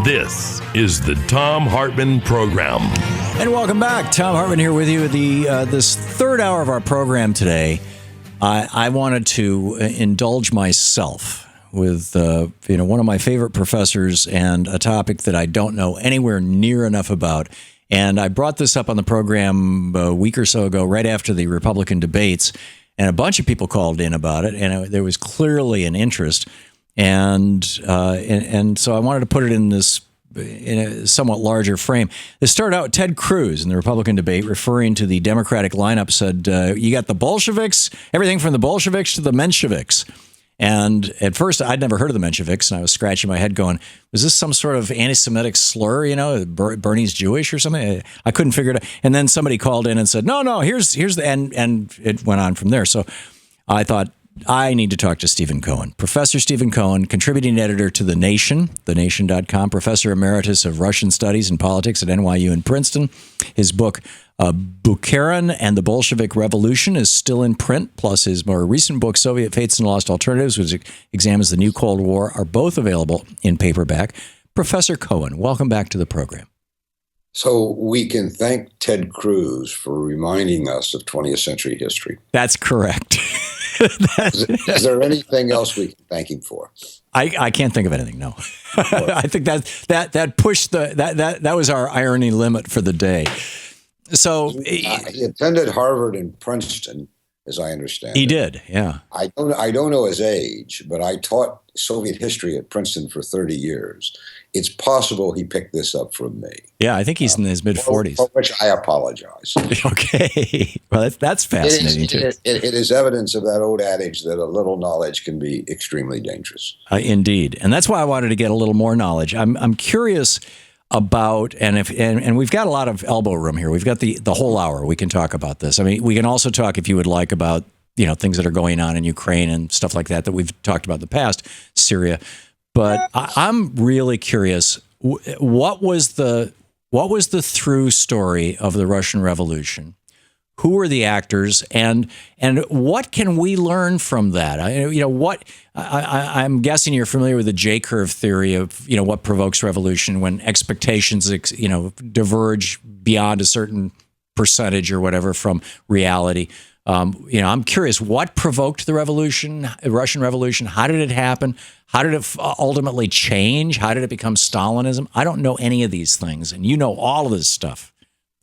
This is the Thom Hartmann Program. And welcome back. Thom Hartmann here with you. This third hour of our program today, I wanted to indulge myself with one of my favorite professors and a topic that I don't know anywhere near enough about. And I brought this up on the program a week or so ago, right after the Republican debates, and a bunch of people called in about it, and there was clearly an interest. And so I wanted to put it in a somewhat larger frame. This started out with Ted Cruz in the Republican debate, referring to the Democratic lineup, said, you got the Bolsheviks, everything from the Bolsheviks to the Mensheviks. And at first, I'd never heard of the Mensheviks, and I was scratching my head going, was this some sort of anti-Semitic slur, Bernie's Jewish or something? I couldn't figure it out. And then somebody called in and said, no, here's the, and it went on from there. So I thought, I need to talk to Stephen Cohen. Professor Stephen Cohen, contributing editor to The Nation, thenation.com, professor emeritus of Russian Studies and Politics at NYU and Princeton. His book, Bukharin and the Bolshevik Revolution, is still in print, plus his more recent book, Soviet Fates and Lost Alternatives, which examines the new Cold War, are both available in paperback. Professor Cohen, welcome back to the program. So we can thank Ted Cruz for reminding us of 20th century history. That's correct. Is there anything else we can thank him for? I can't think of anything. No, I think that pushed that was our irony limit for the day. So he attended Harvard and Princeton, as I understand. He did, yeah. I don't know his age, but I taught Soviet history at Princeton for 30 years. It's possible he picked this up from me. Yeah, I think he's in his mid-40s. For which I apologize. Okay. Well, that's fascinating, too. It is evidence of that old adage that a little knowledge can be extremely dangerous. Indeed. And that's why I wanted to get a little more knowledge. I'm curious about, and we've got a lot of elbow room here. We've got the whole hour. We can talk about this. I mean, we can also talk, if you would like, about things that are going on in Ukraine and stuff like that we've talked about in the past, Syria. But I'm really curious, what was the through story of the Russian Revolution? Who were the actors, and what can we learn from that? I'm guessing you're familiar with the J-curve theory of what provokes revolution when expectations diverge beyond a certain percentage or whatever from reality. I'm curious, what provoked the Russian Revolution? How did it happen? How did it ultimately change? How did it become Stalinism? I don't know any of these things, and you know all of this stuff.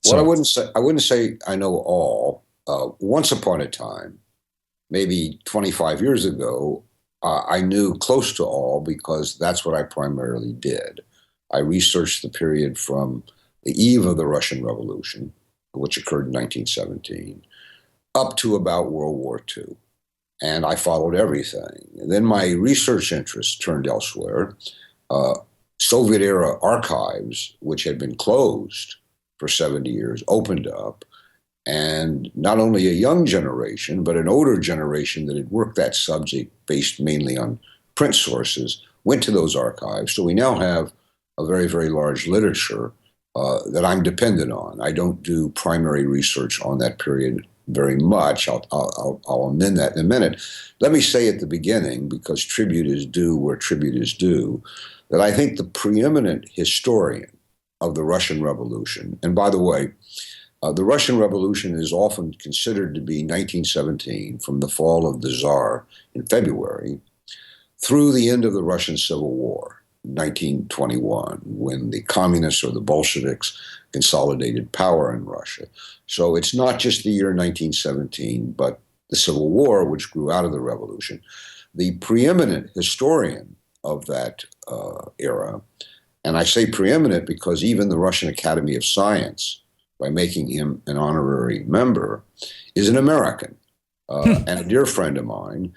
Well, I wouldn't say I know all. Once upon a time, maybe 25 years ago, I knew close to all because that's what I primarily did. I researched the period from the eve of the Russian Revolution, which occurred in 1917, up to about World War II. And I followed everything. And then my research interest turned elsewhere. Soviet-era archives, which had been closed for 70 years, opened up. And not only a young generation, but an older generation that had worked that subject based mainly on print sources went to those archives. So we now have a very, very large literature that I'm dependent on. I don't do primary research on that period very much. I'll amend that in a minute. Let me say at the beginning, because tribute is due where tribute is due, that I think the preeminent historian of the Russian Revolution, and by the way, the Russian Revolution is often considered to be 1917, from the fall of the Tsar in February, through the end of the Russian Civil War, 1921, when the communists or the Bolsheviks consolidated power in Russia. So it's not just the year 1917, but the Civil War, which grew out of the revolution. The preeminent historian of that era, and I say preeminent because even the Russian Academy of Science, by making him an honorary member, is an American and a dear friend of mine,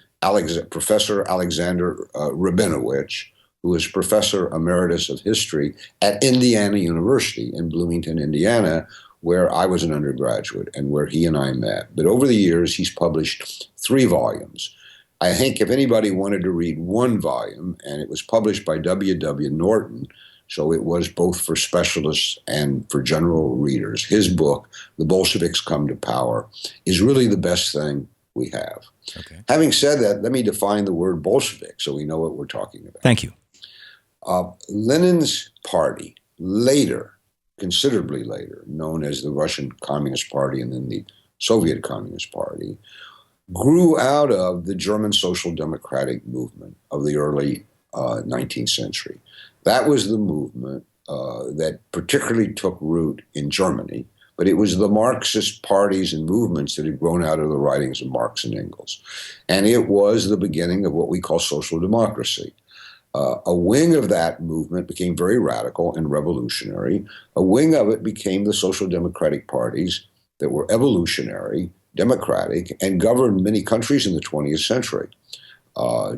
Professor Alexander Rabinowitz, who is Professor Emeritus of History at Indiana University in Bloomington, Indiana, where I was an undergraduate and where he and I met. But over the years, he's published 3 volumes. I think if anybody wanted to read one volume, and it was published by W.W. Norton, so it was both for specialists and for general readers, his book, The Bolsheviks Come to Power, is really the best thing we have. Okay. Having said that, let me define the word Bolshevik so we know what we're talking about. Thank you. Lenin's party, later, considerably later, known as the Russian Communist Party and then the Soviet Communist Party, grew out of the German Social Democratic movement of the early 19th century. That was the movement that particularly took root in Germany, but it was the Marxist parties and movements that had grown out of the writings of Marx and Engels. And it was the beginning of what we call social democracy. A wing of that movement became very radical and revolutionary. A wing of it became the social democratic parties that were evolutionary, democratic, and governed many countries in the 20th century.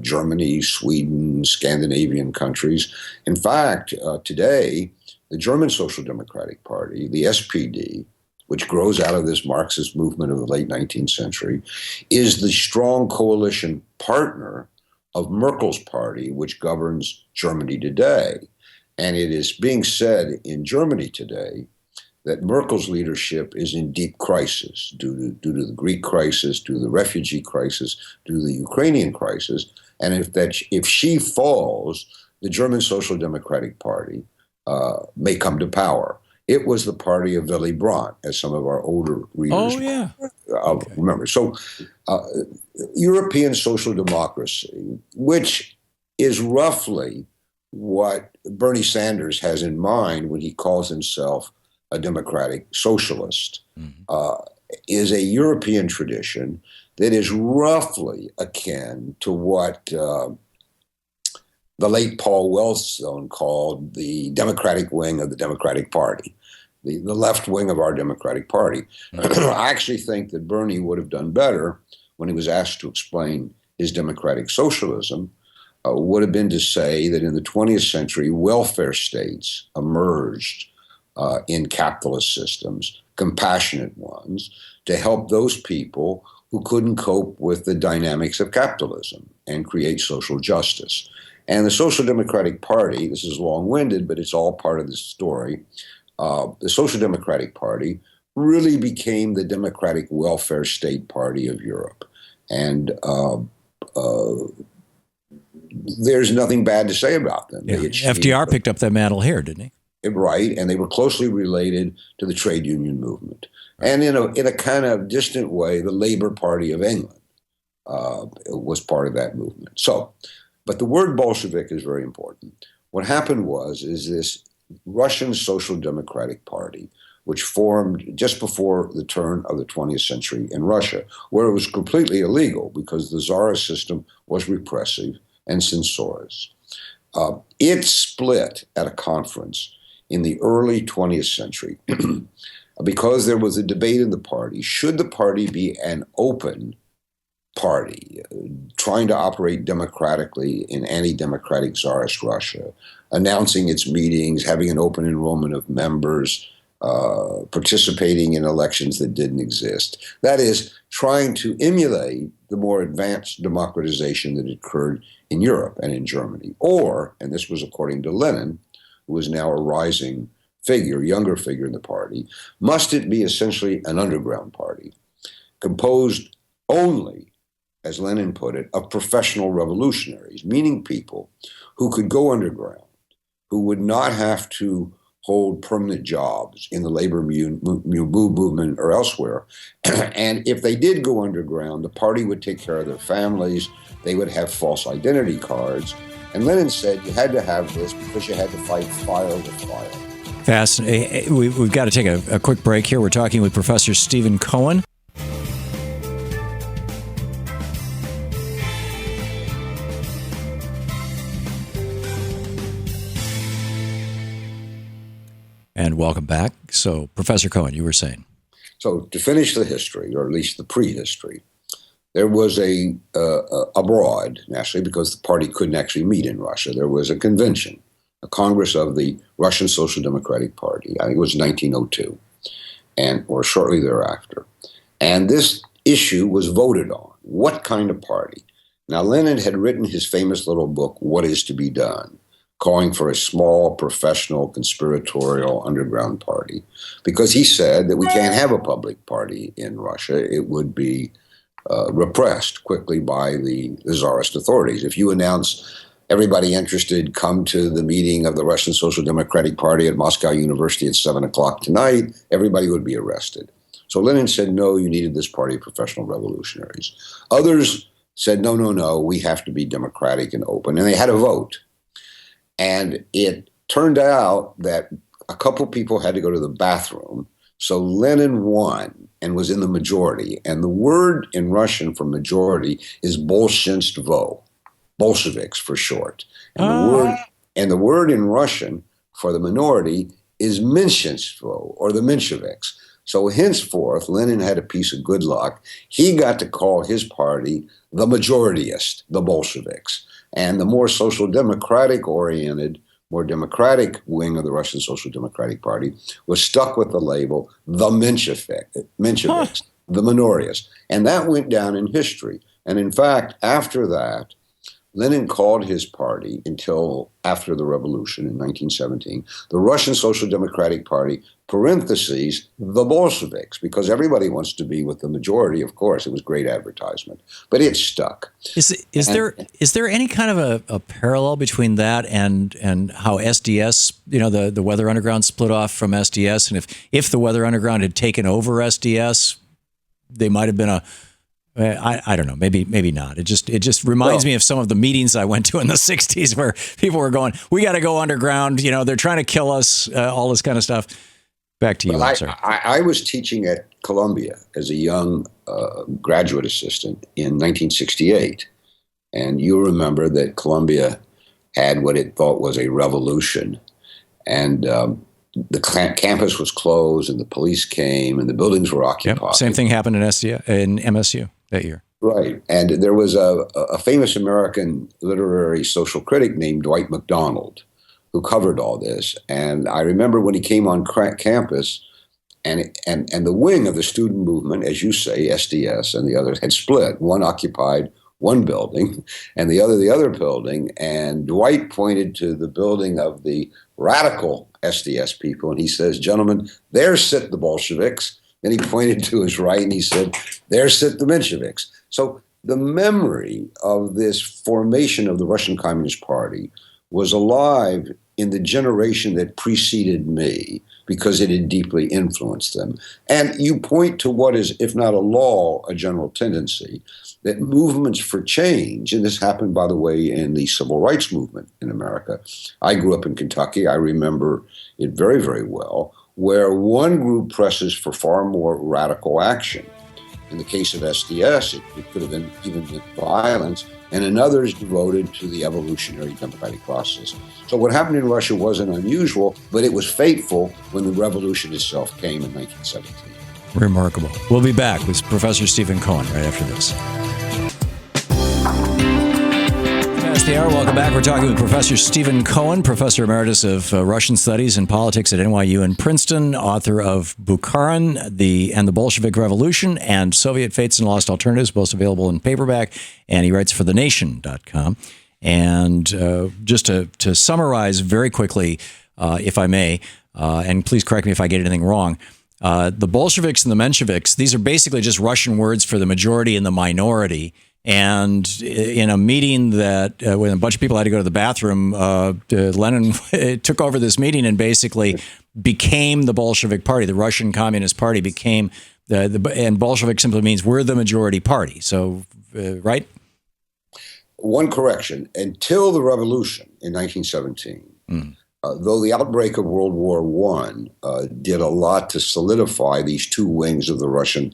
Germany, Sweden, Scandinavian countries. In fact, today, the German Social Democratic Party, the SPD, which grows out of this Marxist movement of the late 19th century, is the strong coalition partner of Merkel's party, which governs Germany today. And it is being said in Germany today that Merkel's leadership is in deep crisis due to the Greek crisis, due to the refugee crisis, due to the Ukrainian crisis. And if she falls, the German Social Democratic Party may come to power. It was the party of Willy Brandt, as some of our older readers remember. So European social democracy, which is roughly what Bernie Sanders has in mind when he calls himself a democratic socialist, is a European tradition that is roughly akin to what the late Paul Wellstone called the Democratic wing of the Democratic Party, the left wing of our Democratic Party. I actually think that Bernie would have done better when he was asked to explain his democratic socialism, would have been to say that in the 20th century, welfare states emerged in capitalist systems, compassionate ones, to help those people who couldn't cope with the dynamics of capitalism and create social justice. And the Social Democratic Party, this is long-winded, but it's all part of the story, the Social Democratic Party really became the democratic welfare state party of Europe. And there's nothing bad to say about them. Yeah. FDR picked up that mantle here, didn't he? Right, and they were closely related to the trade union movement. Right. And in a kind of distant way, the Labour Party of England was part of that movement. So, but the word Bolshevik is very important. What happened is this Russian Social Democratic Party, which formed just before the turn of the 20th century in Russia, where it was completely illegal because the Tsarist system was repressive and censorious. It split at a conference in the early 20th century because there was a debate in the party. Should the party be an open party, trying to operate democratically in anti-democratic Tsarist Russia, announcing its meetings, having an open enrollment of members, participating in elections that didn't exist? That is, trying to emulate the more advanced democratization that occurred in Europe and in Germany. Or, and this was according to Lenin, who is now a rising figure, younger figure in the party, must it be essentially an underground party, composed only, as Lenin put it, of professional revolutionaries, meaning people who could go underground, who would not have to hold permanent jobs in the labor movement or elsewhere. And if they did go underground, the party would take care of their families, they would have false identity cards. And Lenin said you had to have this because you had to fight fire with fire. Fascinating. We've got to take a quick break here. We're talking with Professor Stephen Cohen. And welcome back. So, Professor Cohen, you were saying. So, to finish the history, or at least the prehistory, there was abroad, naturally, because the party couldn't actually meet in Russia, there was a convention, a Congress of the Russian Social Democratic Party. I think it was 1902, or shortly thereafter. And this issue was voted on. What kind of party? Now, Lenin had written his famous little book, What is to be Done?, calling for a small, professional, conspiratorial underground party, because he said that we can't have a public party in Russia. It would be repressed quickly by the Tsarist authorities. If you announce everybody interested, come to the meeting of the Russian Social Democratic Party at Moscow University at 7 o'clock tonight. Everybody would be arrested. So Lenin said, no, you needed this party of professional revolutionaries. Others said, no, we have to be democratic and open. And they had a vote. And it turned out that a couple people had to go to the bathroom. So Lenin won and was in the majority. And the word in Russian for majority is bolshinstvo, Bolsheviks for short. And the word in Russian for the minority is menshinstvo, or the Mensheviks. So henceforth, Lenin had a piece of good luck. He got to call his party the majorityist, the Bolsheviks. And the more social democratic oriented, more democratic wing of the Russian Social Democratic Party was stuck with the label the Mensheviks, the minorities. And that went down in history. And in fact, after that, Lenin called his party, until after the revolution in 1917, the Russian Social Democratic Party, parentheses, the Bolsheviks, because everybody wants to be with the majority, of course. It was great advertisement. But it stuck. Is there any kind of a parallel between that and how SDS, the Weather Underground split off from SDS? And if the Weather Underground had taken over SDS, they might have been I don't know, maybe not. It just reminds me of some of the meetings I went to in the 60s where people were going, we got to go underground, they're trying to kill us, all this kind of stuff. Back to you, sir. I was teaching at Columbia as a young graduate assistant in 1968. And you remember that Columbia had what it thought was a revolution. And the campus was closed and the police came and the buildings were occupied. Yep. Same thing happened in MSU that year. Right. And there was a famous American literary social critic named Dwight MacDonald who covered all this. And I remember when he came on campus and the wing of the student movement, as you say, SDS and the others, had split. One occupied one building and the other building. And Dwight pointed to the building of the radical SDS people. And he says, gentlemen, there sit the Bolsheviks. Then he pointed to his right and he said, there sit the Mensheviks. So the memory of this formation of the Russian Communist Party was alive in the generation that preceded me because it had deeply influenced them. And you point to what is, if not a law, a general tendency, that movements for change, and this happened, by the way, in the civil rights movement in America. I grew up in Kentucky. I remember it very, very well, where one group presses for far more radical action. In the case of SDS, it could have been even violence, and in others devoted to the evolutionary democratic process. So what happened in Russia wasn't unusual, but it was fateful when the revolution itself came in 1917. Remarkable. We'll be back with Professor Stephen Cohen right after this. Past the hour. Welcome back. We're talking with Professor Stephen Cohen, Professor Emeritus of Russian Studies and Politics at NYU and Princeton, author of Bukharin, and the Bolshevik Revolution, and Soviet Fates and Lost Alternatives, both available in paperback, and he writes for thenation.com. And just to summarize very quickly, if I may, and please correct me if I get anything wrong, the Bolsheviks and the Mensheviks, these are basically just Russian words for the majority and the minority. And in a meeting that when a bunch of people had to go to the bathroom, Lenin took over this meeting and basically became the Bolshevik Party. The Russian Communist Party became and Bolshevik simply means we're the majority party. So, right? One correction. Until the revolution in 1917, though the outbreak of World War I did a lot to solidify these two wings of the Russian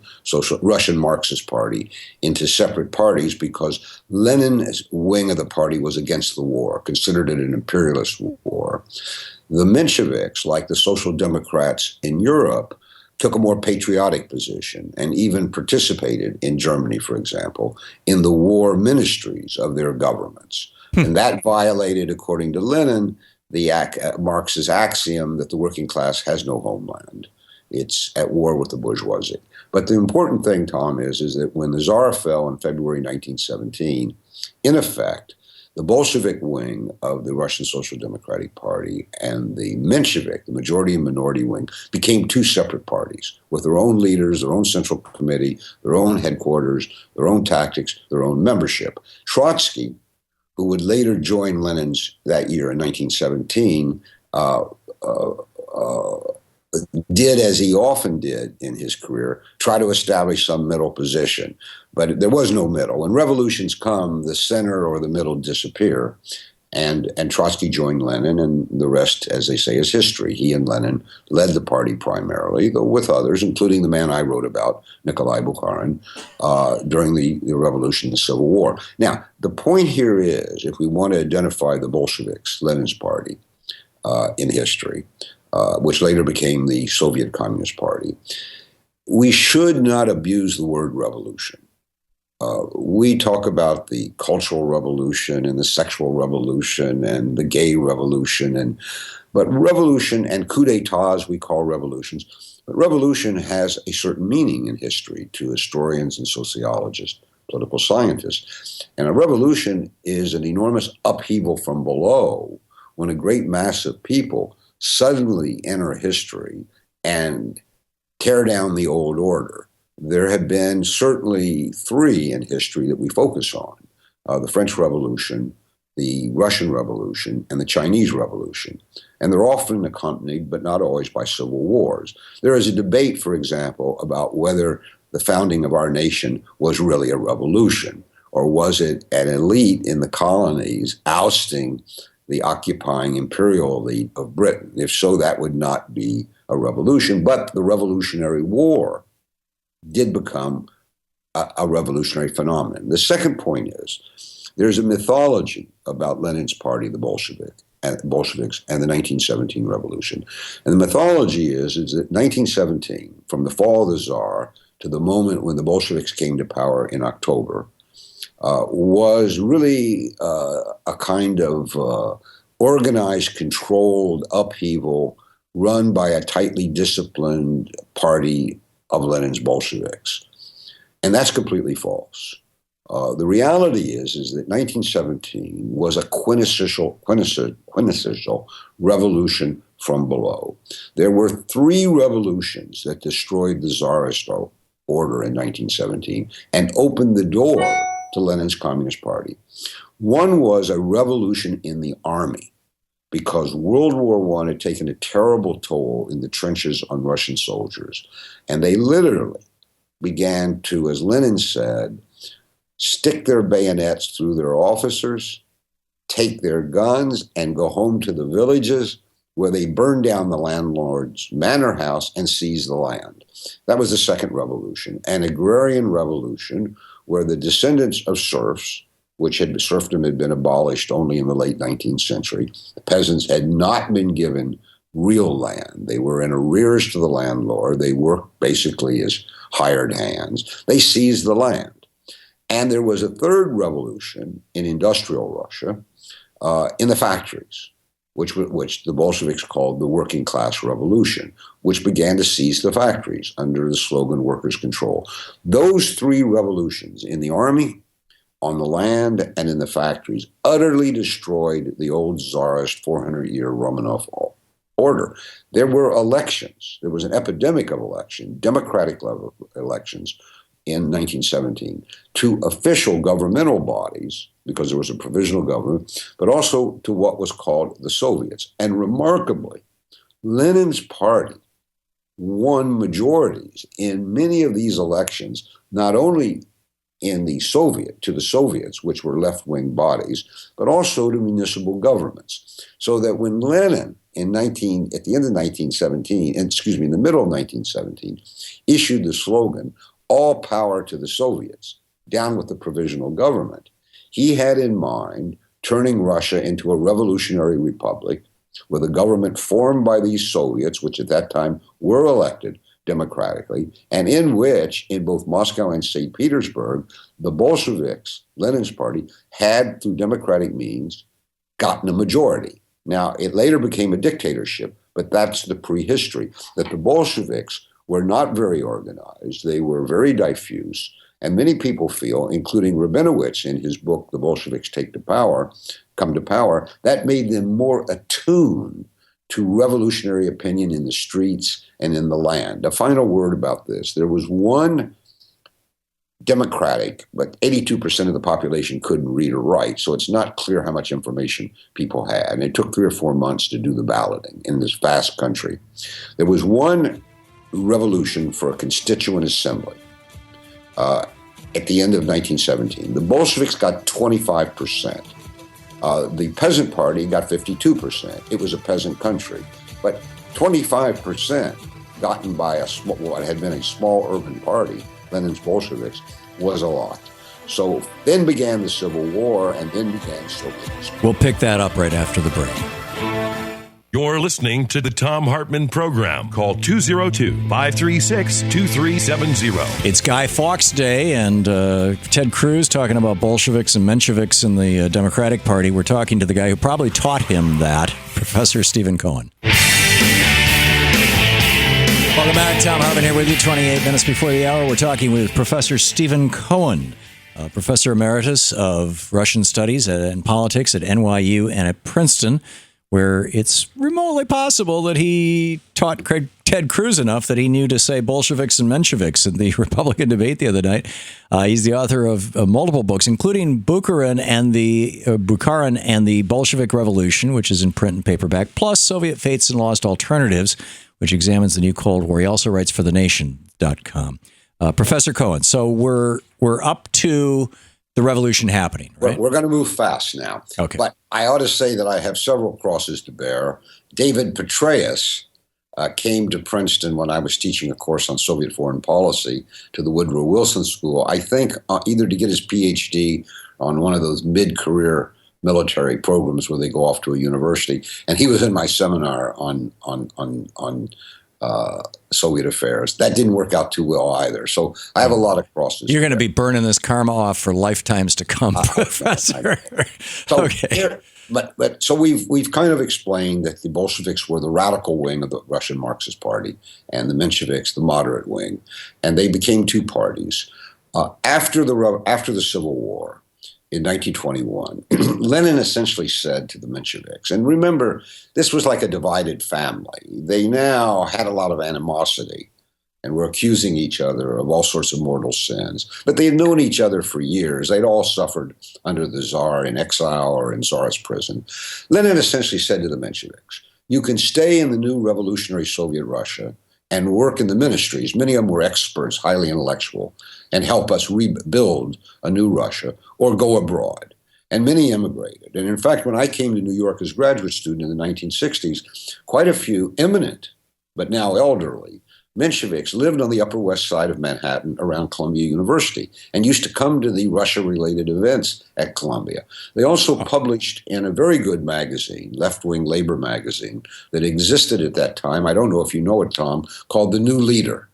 Marxist Party into separate parties, because Lenin's wing of the party was against the war, considered it an imperialist war. The Mensheviks, like the Social Democrats in Europe, took a more patriotic position and even participated in Germany, for example, in the war ministries of their governments. And that violated, according to Lenin, the Marx's axiom that the working class has no homeland. It's at war with the bourgeoisie. But the important thing, Tom, is that when the Tsar fell in February 1917, in effect, the Bolshevik wing of the Russian Social Democratic Party and the Menshevik, the majority and minority wing, became two separate parties with their own leaders, their own central committee, their own headquarters, their own tactics, their own membership. Trotsky, who would later join Lenin's that year in 1917, did, as he often did in his career, try to establish some middle position. But there was no middle. When revolutions come, the center or the middle disappear. And Trotsky joined Lenin, and the rest, as they say, is history. He and Lenin led the party primarily, though with others, including the man I wrote about, Nikolai Bukharin, during the revolution, the Civil War. Now, the point here is, if we want to identify the Bolsheviks, Lenin's party, in history, which later became the Soviet Communist Party, we should not abuse the word revolution. We talk about the cultural revolution and the sexual revolution and the gay revolution, but revolution and coups d'etats we call revolutions. But revolution has a certain meaning in history to historians and sociologists, political scientists. And a revolution is an enormous upheaval from below when a great mass of people suddenly enter history and tear down the old order. There have been certainly three in history that we focus on, the French Revolution, the Russian Revolution, and the Chinese Revolution. And they're often accompanied, but not always, by civil wars. There is a debate, for example, about whether the founding of our nation was really a revolution, or was it an elite in the colonies ousting the occupying imperial elite of Britain. If so, that would not be a revolution, but the Revolutionary War did become a revolutionary phenomenon. The second point is, there's a mythology about Lenin's party, the Bolsheviks, and the 1917 revolution. And the mythology is that 1917, from the fall of the Tsar to the moment when the Bolsheviks came to power in October, was really a kind of organized, controlled upheaval run by a tightly disciplined party of Lenin's Bolsheviks. And that's completely false. The reality is that 1917 was a quintessential revolution from below. There were three revolutions that destroyed the Tsarist order in 1917 and opened the door to Lenin's Communist Party. One was a revolution in the army, because World War I had taken a terrible toll in the trenches on Russian soldiers. And they literally began to, as Lenin said, stick their bayonets through their officers, take their guns, and go home to the villages, where they burned down the landlord's manor house and seized the land. That was the second revolution, an agrarian revolution where the descendants of serfs, serfdom had been abolished only in the late 19th century. The peasants had not been given real land. They were in arrears to the landlord. They worked basically as hired hands. They seized the land. And there was a third revolution in industrial Russia, in the factories, which the Bolsheviks called the working class revolution, which began to seize the factories under the slogan workers' control. Those three revolutions, in the army, on the land, and in the factories, utterly destroyed the old Tsarist 400-year Romanov order. There were elections. There was an epidemic of election, democratic level elections in 1917 to official governmental bodies, because there was a provisional government, but also to what was called the Soviets. And remarkably, Lenin's party won majorities in many of these elections, not only in the Soviets, which were left-wing bodies, but also to municipal governments. So that when Lenin in the middle of 1917, issued the slogan, "All power to the Soviets, down with the provisional government," he had in mind turning Russia into a revolutionary republic with a government formed by these Soviets, which at that time were elected democratically, and in which, in both Moscow and St. Petersburg, the Bolsheviks, Lenin's party, had, through democratic means, gotten a majority. Now, it later became a dictatorship, but that's the prehistory, that the Bolsheviks were not very organized. They were very diffuse. And many people feel, including Rabinowitz in his book, The Bolsheviks Come to Power, that made them more attuned to revolutionary opinion in the streets and in the land. A final word about this. There was one democratic, but 82% of the population couldn't read or write. So it's not clear how much information people had. And it took 3 or 4 months to do the balloting in this vast country. There was one revolution for a constituent assembly at the end of 1917. The Bolsheviks got 25%. The Peasant Party got 52%. It was a peasant country. But 25% gotten by what had been a small urban party, Lenin's Bolsheviks, was a lot. So then began the Civil War, and then began Soviet. We'll pick that up right after the break. You're listening to the Thom Hartmann Program. Call 202-536-2370. It's Guy Fawkes Day, and Ted Cruz talking about Bolsheviks and Mensheviks in the Democratic Party. We're talking to the guy who probably taught him that, Professor Stephen Cohen. Welcome back. Thom Hartmann here with you, 28 minutes before the hour. We're talking with Professor Stephen Cohen, Professor Emeritus of Russian Studies and Politics at NYU and at Princeton, where it's remotely possible that he taught Ted Cruz enough that he knew to say Bolsheviks and Mensheviks in the Republican debate the other night. He's the author of multiple books, including Bukharin and the Bolshevik Revolution, which is in print and paperback, plus Soviet Fates and Lost Alternatives, which examines the new Cold War. He also writes for thenation.com. Professor Cohen, so we're up to the revolution happening, right? We're going to move fast now. Okay. But I ought to say that I have several crosses to bear. David Petraeus came to Princeton when I was teaching a course on Soviet foreign policy to the Woodrow Wilson School, I think either to get his PhD on one of those mid-career military programs where they go off to a university. And he was in my seminar on Soviet affairs. That didn't work out too well either. So I have a lot of crosses. You're going to be burning this karma off for lifetimes to come, Professor. So okay. So we've kind of explained that the Bolsheviks were the radical wing of the Russian Marxist Party, and the Mensheviks the moderate wing, and they became two parties. After the Civil War in 1921, Lenin essentially said to the Mensheviks, and remember, this was like a divided family. They now had a lot of animosity and were accusing each other of all sorts of mortal sins. But they had known each other for years. They'd all suffered under the Tsar in exile or in Tsarist prison. Lenin essentially said to the Mensheviks, you can stay in the new revolutionary Soviet Russia and work in the ministries. Many of them were experts, highly intellectual, and help us rebuild a new Russia, or go abroad. And many immigrated. And in fact, when I came to New York as a graduate student in the 1960s, quite a few eminent, but now elderly, Mensheviks lived on the Upper West Side of Manhattan around Columbia University and used to come to the Russia-related events at Columbia. They also published in a very good magazine, left-wing labor magazine, that existed at that time. I don't know if you know it, Tom, called The New Leader.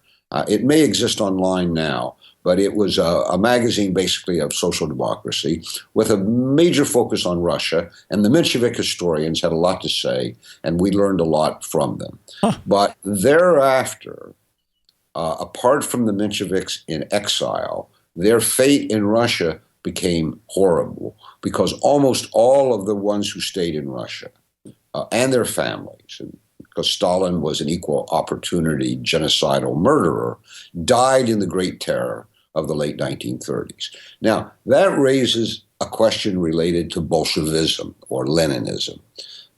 It may exist online now, but it was a magazine basically of social democracy with a major focus on Russia, and the Menshevik historians had a lot to say, and we learned a lot from them. But thereafter, apart from the Mensheviks in exile, their fate in Russia became horrible because almost all of the ones who stayed in Russia and their families, because Stalin was an equal opportunity genocidal murderer, died in the Great Terror of the late 1930s. Now, that raises a question related to Bolshevism or Leninism.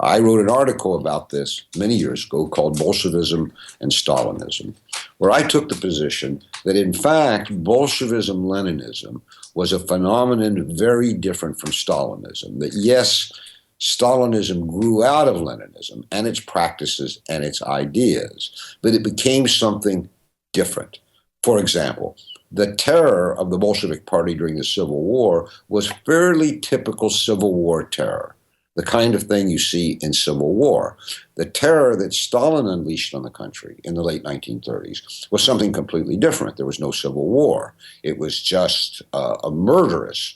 I wrote an article about this many years ago called Bolshevism and Stalinism, where I took the position that, in fact, Bolshevism-Leninism was a phenomenon very different from Stalinism. That, yes, Stalinism grew out of Leninism and its practices and its ideas, but it became something different. For example, the terror of the Bolshevik Party during the Civil War was fairly typical Civil War terror, the kind of thing you see in Civil War. The terror that Stalin unleashed on the country in the late 1930s was something completely different. There was no Civil War. It was just a murderous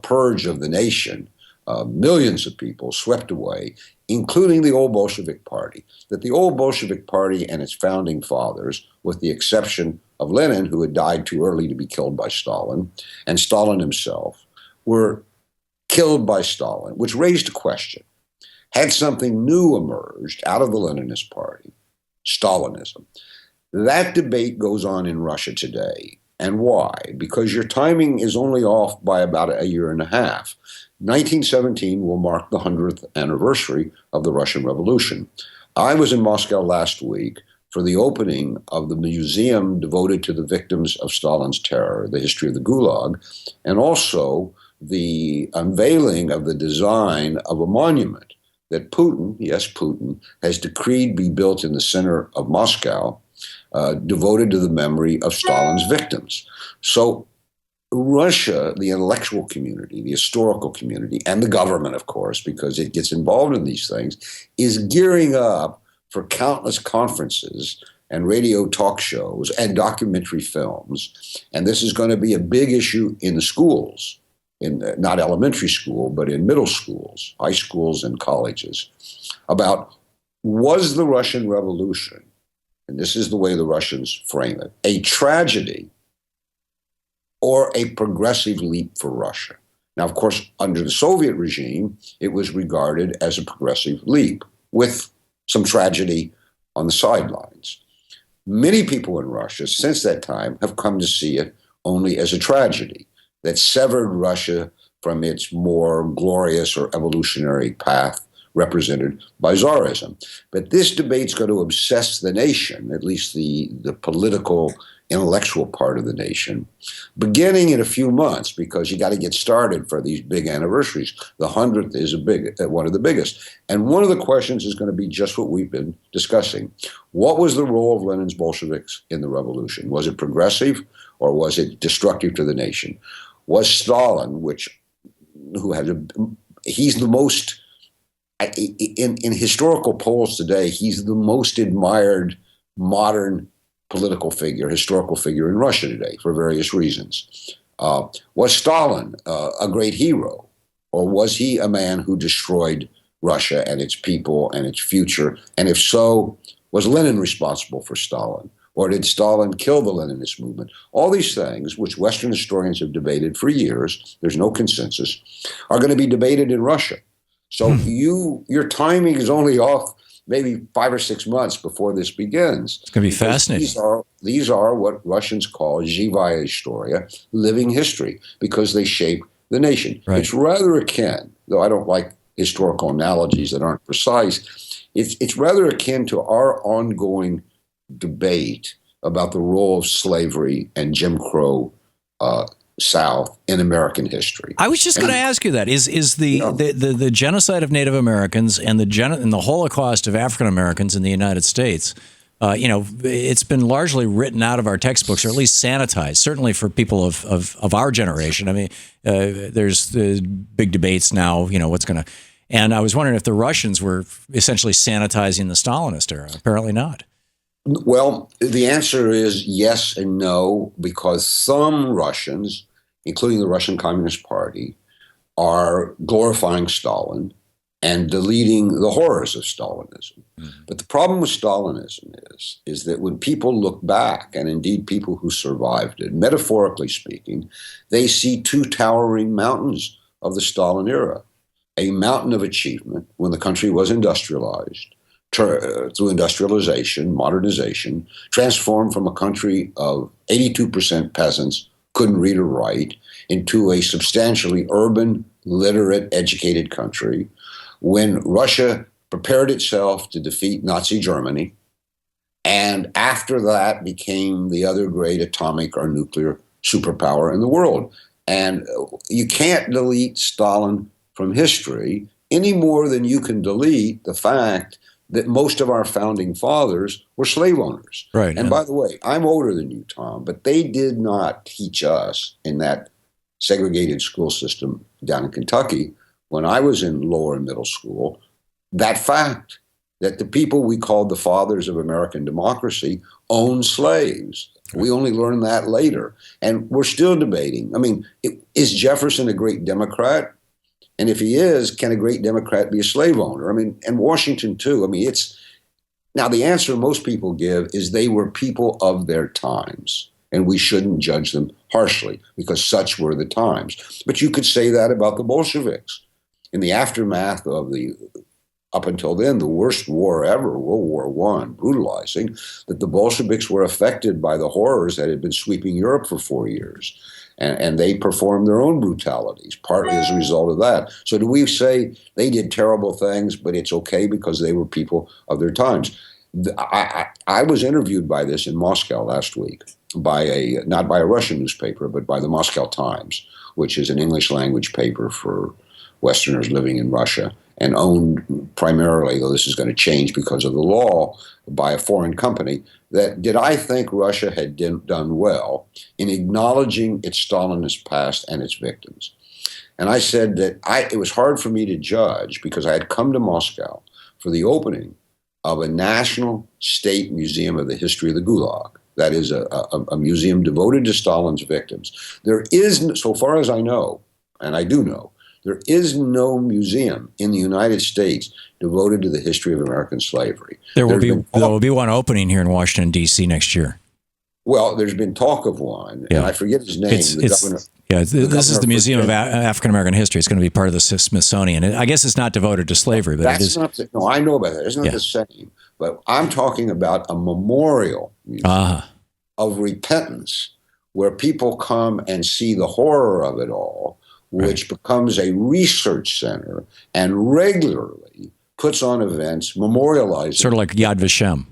purge of the nation. Millions of people swept away, including the old Bolshevik Party. That the old Bolshevik Party and its founding fathers, with the exception of Lenin, who had died too early to be killed by Stalin, and Stalin himself, were killed by Stalin, which raised a question. Had something new emerged out of the Leninist Party, Stalinism? That debate goes on in Russia today. And why? Because your timing is only off by about a year and a half. 1917 will mark the 100th anniversary of the Russian Revolution. I was in Moscow last week for the opening of the museum devoted to the victims of Stalin's terror, the history of the Gulag, and also the unveiling of the design of a monument that Putin, yes, Putin, has decreed be built in the center of Moscow, devoted to the memory of Stalin's victims. So Russia, the intellectual community, the historical community, and the government, of course, because it gets involved in these things, is gearing up for countless conferences and radio talk shows and documentary films. And this is going to be a big issue in the schools, in not elementary school, but in middle schools, high schools, and colleges, about was the Russian Revolution, and this is the way the Russians frame it, a tragedy or a progressive leap for Russia. Now, of course, under the Soviet regime, it was regarded as a progressive leap with some tragedy on the sidelines. Many people in Russia since that time have come to see it only as a tragedy that severed Russia from its more glorious or evolutionary path represented by Tsarism. But this debate's going to obsess the nation, at least the political, intellectual part of the nation, beginning in a few months, because you got to get started for these big anniversaries. The 100th is one of the biggest. And one of the questions is going to be just what we've been discussing. What was the role of Lenin's Bolsheviks in the revolution? Was it progressive or was it destructive to the nation? Was Stalin, he's the most, in historical polls today, he's the most admired modern political figure, historical figure in Russia today for various reasons. Was Stalin a great hero, or was he a man who destroyed Russia and its people and its future? And if so, was Lenin responsible for Stalin? Or did Stalin kill the Leninist movement? All these things, which Western historians have debated for years, there's no consensus, are going to be debated in Russia. So your timing is only off maybe 5 or 6 months before this begins. It's going to be fascinating. These are what Russians call živaya historia, living history, because they shape the nation. Right. It's rather akin, though I don't like historical analogies that aren't precise, it's rather akin to our ongoing debate about the role of slavery and Jim Crow South in American history. I was just going to ask you that. Is the genocide of Native Americans and the Holocaust of African Americans in the United States, it's been largely written out of our textbooks, or at least sanitized, certainly for people of our generation. I mean, there's big debates now, what's going to... And I was wondering if the Russians were essentially sanitizing the Stalinist era. Apparently not. Well, the answer is yes and no, because some Russians, including the Russian Communist Party, are glorifying Stalin and deleting the horrors of Stalinism. Mm-hmm. But the problem with Stalinism is that when people look back, and indeed people who survived it, metaphorically speaking, they see two towering mountains of the Stalin era. A mountain of achievement when the country was industrialized, through industrialization, modernization, transformed from a country of 82% peasants, couldn't read or write, into a substantially urban, literate, educated country, when Russia prepared itself to defeat Nazi Germany, and after that became the other great atomic or nuclear superpower in the world. And you can't delete Stalin from history any more than you can delete the fact that most of our founding fathers were slave owners. Right. And by the way, I'm older than you, Tom, but they did not teach us in that segregated school system down in Kentucky when I was in lower and middle school, that fact that the people we called the fathers of American democracy owned slaves. We only learned that later. And we're still debating. I mean, is Jefferson a great Democrat? And if he is, can a great Democrat be a slave owner? I mean, and Washington too. I mean, now the answer most people give is they were people of their times, and we shouldn't judge them harshly because such were the times. But you could say that about the Bolsheviks. In the aftermath of the up until then, the worst war ever, World War I, brutalizing, that the Bolsheviks were affected by the horrors that had been sweeping Europe for 4 years. And they performed their own brutalities, partly as a result of that. So do we say they did terrible things, but it's okay because they were people of their times? I was interviewed by this in Moscow last week, not by a Russian newspaper, but by the Moscow Times, which is an English language paper for Westerners living in Russia, and owned primarily, though this is going to change because of the law, by a foreign company. That did I think Russia had done well in acknowledging its Stalinist past and its victims? And I said that it was hard for me to judge because I had come to Moscow for the opening of a national state museum of the history of the Gulag. That is a museum devoted to Stalin's victims. There is, so far as I know, and I do know, there is no museum in the United States devoted to the history of American slavery. There will be one opening here in Washington, D.C. next year. Well, there's been talk of one, and I forget his name. This is the Museum of African American History. It's going to be part of the Smithsonian. I guess it's not devoted to slavery, but it is. No, I know about that. It's not the same. But I'm talking about a memorial museum of repentance where people come and see the horror of it all, which becomes a research center and regularly puts on events memorializing. Sort of like Yad Vashem.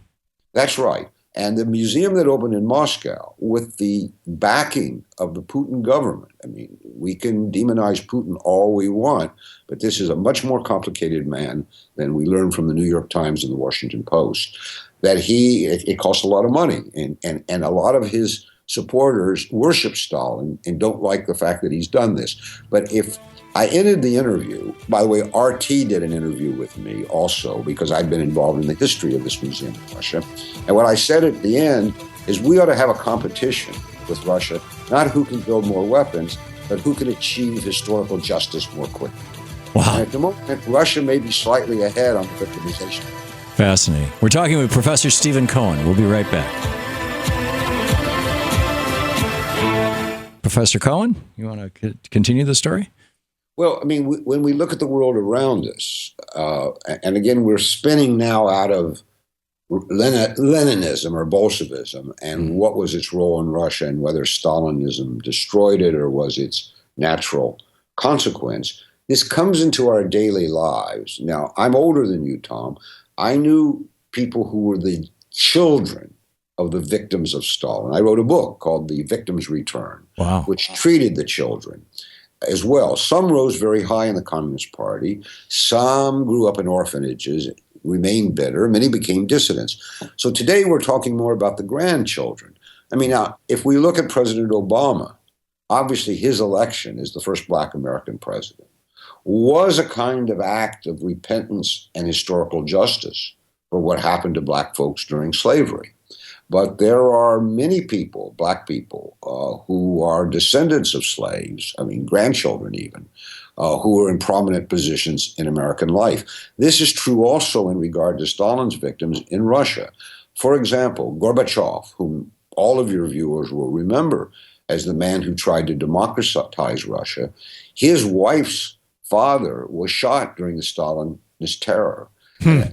That's right. And the museum that opened in Moscow, with the backing of the Putin government, I mean, we can demonize Putin all we want, but this is a much more complicated man than we learned from the New York Times and the Washington Post, that it costs a lot of money. And a lot of his supporters worship Stalin and don't like the fact that he's done this. But if I ended the interview, by the way, RT did an interview with me also because I'd been involved in the history of this museum in Russia. And what I said at the end is we ought to have a competition with Russia, not who can build more weapons, but who can achieve historical justice more quickly. Wow. And at the moment, Russia may be slightly ahead on the victimization. Fascinating. We're talking with Professor Stephen Cohen. We'll be right back. Professor Cohen, you want to continue the story? Well, I mean, when we look at the world around us, and again, we're spinning now out of Leninism or Bolshevism and what was its role in Russia and whether Stalinism destroyed it or was its natural consequence. This comes into our daily lives. Now, I'm older than you, Tom. I knew people who were the children of the victims of Stalin. I wrote a book called The Victim's Return, which treated the children as well. Some rose very high in the Communist Party. Some grew up in orphanages, remained bitter. Many became dissidents. So today we're talking more about the grandchildren. I mean, now, if we look at President Obama, obviously his election as the first Black American president was a kind of act of repentance and historical justice for what happened to Black folks during slavery. But there are many people, Black people, who are descendants of slaves, I mean, grandchildren even, who are in prominent positions in American life. This is true also in regard to Stalin's victims in Russia. For example, Gorbachev, whom all of your viewers will remember as the man who tried to democratize Russia, his wife's father was shot during the Stalinist terror.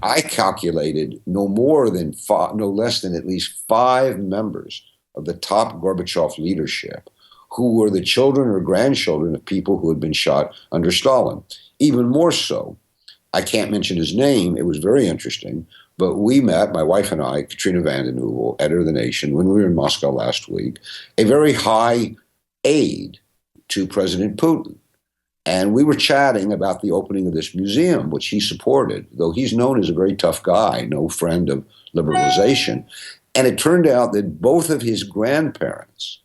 I calculated no less than at least 5 members of the top Gorbachev leadership who were the children or grandchildren of people who had been shot under Stalin. Even more so, I can't mention his name, it was very interesting, but we met, my wife and I, Katrina vanden Heuvel, editor of The Nation, when we were in Moscow last week, a very high aide to President Putin. And we were chatting about the opening of this museum, which he supported, though he's known as a very tough guy, no friend of liberalization. And it turned out that both of his grandparents,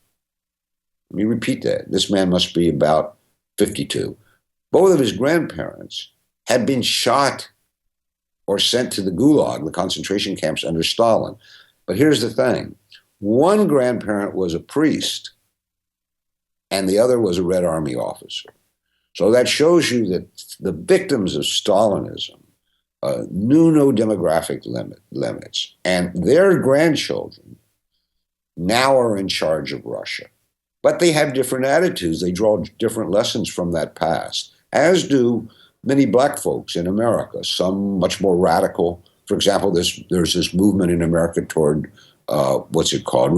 let me repeat that, this man must be about 52, both of his grandparents had been shot or sent to the Gulag, the concentration camps under Stalin. But here's the thing. One grandparent was a priest, and the other was a Red Army officer. So that shows you that the victims of Stalinism knew no demographic limits, and their grandchildren now are in charge of Russia. But they have different attitudes. They draw different lessons from that past, as do many black folks in America, some much more radical. For example, there's this movement in America toward what's it called?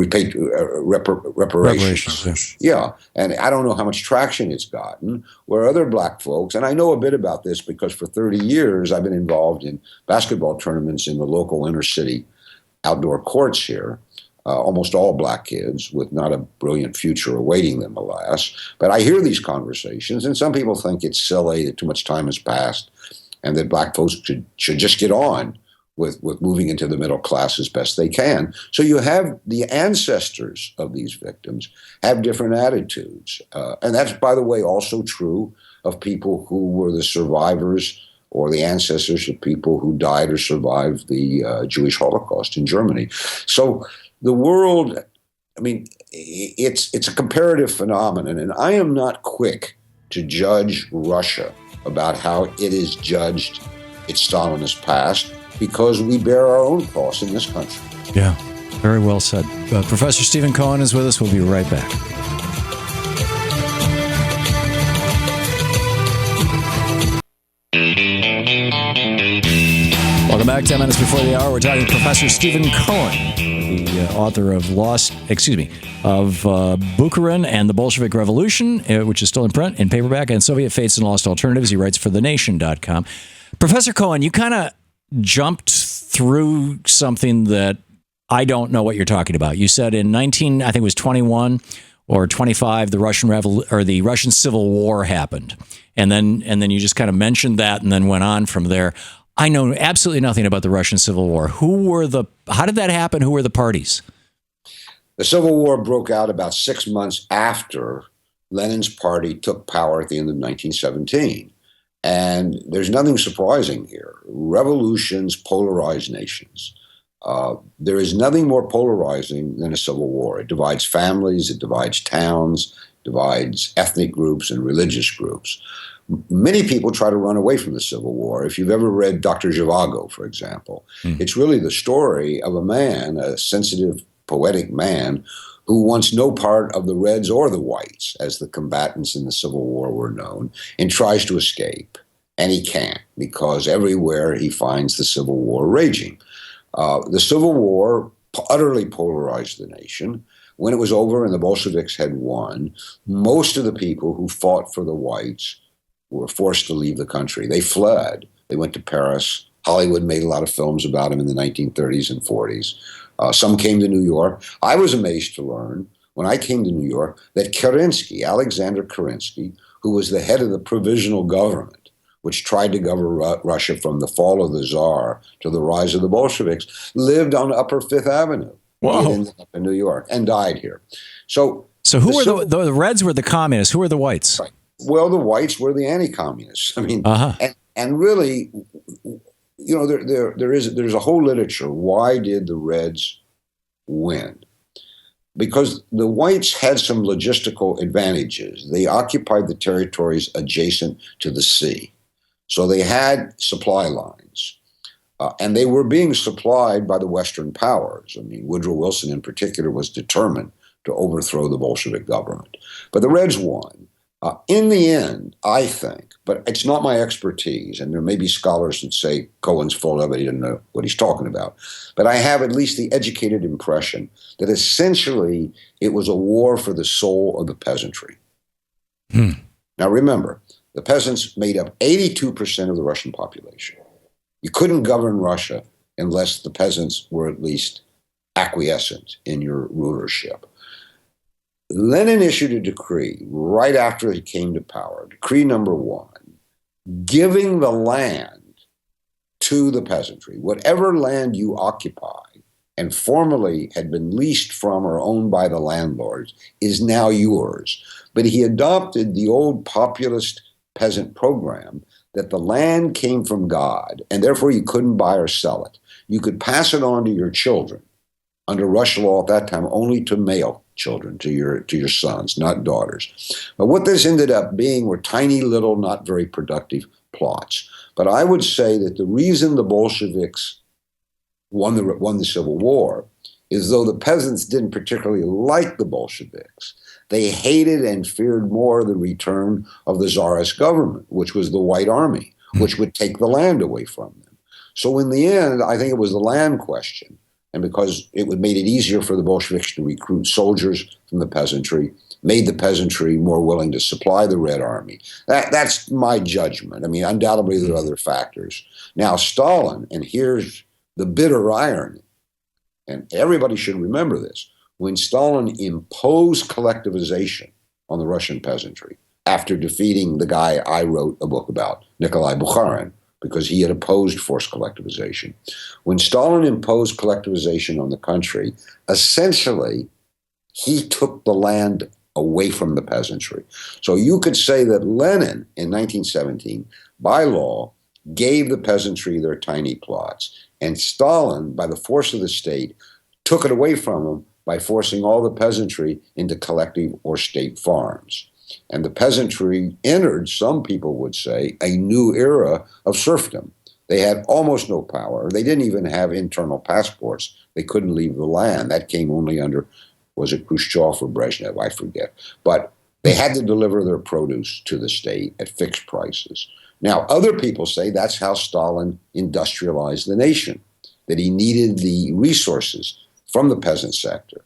Reparations. Yeah. And I don't know how much traction it's gotten, where other black folks, and I know a bit about this because for 30 years I've been involved in basketball tournaments in the local inner city outdoor courts here, almost all black kids with not a brilliant future awaiting them, alas. But I hear these conversations, and some people think it's silly that too much time has passed and that black folks should just get on with moving into the middle class as best they can. So you have the ancestors of these victims have different attitudes. And that's, by the way, also true of people who were the survivors or the ancestors of people who died or survived the Jewish Holocaust in Germany. So the world, I mean, it's a comparative phenomenon, and I am not quick to judge Russia about how it is judged its Stalinist past, because we bear our own cross in this country. Yeah, very well said. Professor Stephen Cohen is with us. We'll be right back. Welcome back. 10 minutes before the hour, we're talking to Professor Stephen Cohen, the author of Bukharin and the Bolshevik Revolution, which is still in print in paperback, and Soviet Fates and Lost Alternatives. He writes for thenation.com. Professor Cohen, you kind of jumped through something that I don't know what you're talking about. You said in I think it was 21 or 25, the Russian Civil War happened, and then you just kind of mentioned that, and then went on from there. I know absolutely nothing about the Russian Civil War. How did that happen? Who were the parties? The Civil War broke out about 6 months after Lenin's party took power at the end of 1917. And there's nothing surprising here. Revolutions polarize nations. There is nothing more polarizing than a civil war. It divides families, it divides towns, divides ethnic groups and religious groups. Many people try to run away from the Civil War. If you've ever read Dr. Zhivago, for example, it's really the story of a man, a sensitive, poetic man, who wants no part of the Reds or the Whites, as the combatants in the Civil War were known, and tries to escape. And he can't, because everywhere he finds the Civil War raging. The Civil War utterly polarized the nation. When it was over and the Bolsheviks had won, most of the people who fought for the whites were forced to leave the country. They fled. They went to Paris. Hollywood made a lot of films about them in the 1930s and 40s. Some came to New York. I was amazed to learn when I came to New York that Kerensky, Alexander Kerensky, who was the head of the provisional government, which tried to govern Russia from the fall of the Tsar to the rise of the Bolsheviks, lived on Upper Fifth Avenue. Whoa. He ended up in New York and died here. So who were the Reds were the communists? Who were the whites? Right. Well, the whites were the anti-communists. I mean, and really, you know, there's a whole literature. Why did the Reds win? Because the whites had some logistical advantages. They occupied the territories adjacent to the sea. So they had supply lines. And they were being supplied by the Western powers. I mean, Woodrow Wilson in particular was determined to overthrow the Bolshevik government. But the Reds won. In the end, I think, but it's not my expertise, and there may be scholars that say Cohen's full of it, he doesn't know what he's talking about. But I have at least the educated impression that essentially it was a war for the soul of the peasantry. Now remember, the peasants made up 82% of the Russian population. You couldn't govern Russia unless the peasants were at least acquiescent in your rulership. Lenin issued a decree right after he came to power, decree number 1, giving the land to the peasantry. Whatever land you occupy and formerly had been leased from or owned by the landlords is now yours. But he adopted the old populist peasant program that the land came from God, and therefore you couldn't buy or sell it. You could pass it on to your children. Under Russian law at that time, only to male children, to your sons, not daughters. But what this ended up being were tiny little, not very productive plots. But I would say that the reason the Bolsheviks won the Civil War is, though the peasants didn't particularly like the Bolsheviks, they hated and feared more the return of the Tsarist government, which was the White Army, which would take the land away from them. So in the end, I think it was the land question. And because it made it easier for the Bolsheviks to recruit soldiers from the peasantry, made the peasantry more willing to supply the Red Army. That's my judgment. I mean, undoubtedly there are other factors. Now, Stalin, and here's the bitter irony, and everybody should remember this, when Stalin imposed collectivization on the Russian peasantry after defeating the guy I wrote a book about, Nikolai Bukharin, because he had opposed forced collectivization. When Stalin imposed collectivization on the country, essentially, he took the land away from the peasantry. So you could say that Lenin, in 1917, by law, gave the peasantry their tiny plots, and Stalin, by the force of the state, took it away from them by forcing all the peasantry into collective or state farms. And the peasantry entered, some people would say, a new era of serfdom. They had almost no power. They didn't even have internal passports. They couldn't leave the land. That came only under, was it Khrushchev or Brezhnev? I forget. But they had to deliver their produce to the state at fixed prices. Now, other people say that's how Stalin industrialized the nation, that he needed the resources from the peasant sector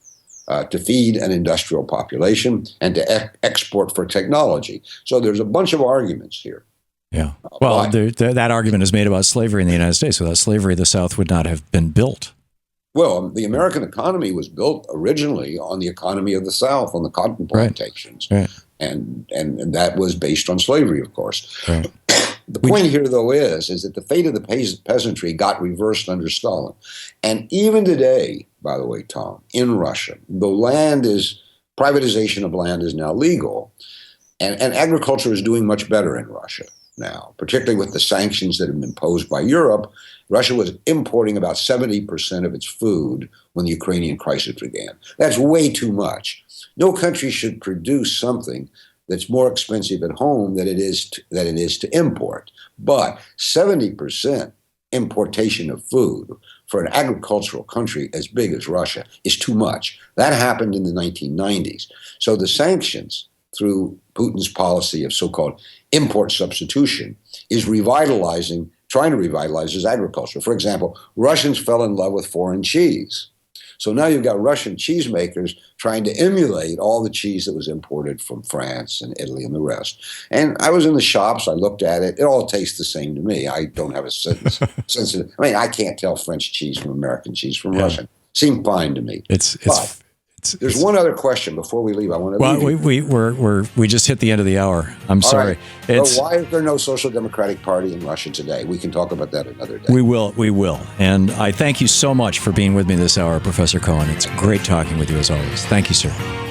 to feed an industrial population and to export for technology. So there's a bunch of arguments here. Yeah. Well, that argument is made about slavery in the United States. Without slavery, the South would not have been built. Well, the American economy was built originally on the economy of the South, on the cotton plantations. Right. And that was based on slavery, of course. Right. The point here, though, is that the fate of the peasantry got reversed under Stalin. And even today, by the way, Tom, in Russia, the privatization of land is now legal, and agriculture is doing much better in Russia now, particularly with the sanctions that have been imposed by Europe. Russia was importing about 70% of its food when the Ukrainian crisis began. That's way too much. No country should produce something that's more expensive at home than it is to import. But 70% importation of food for an agricultural country as big as Russia is too much. That happened in the 1990s. So the sanctions, through Putin's policy of so-called import substitution, is trying to revitalize his agriculture. For example, Russians fell in love with foreign cheese. So now you've got Russian cheesemakers trying to emulate all the cheese that was imported from France and Italy and the rest. And I was in the shops, I looked at it, it all tastes the same to me. I don't have a sense of, I can't tell French cheese from American cheese from Russian. Seemed fine to me. There's one other question before we leave. I want to we just hit the end of the hour. I'm sorry. Right. So why is there no Social Democratic Party in Russia today? We can talk about that another day. We will. And I thank you so much for being with me this hour, Professor Cohen. It's great talking with you as always. Thank you, sir.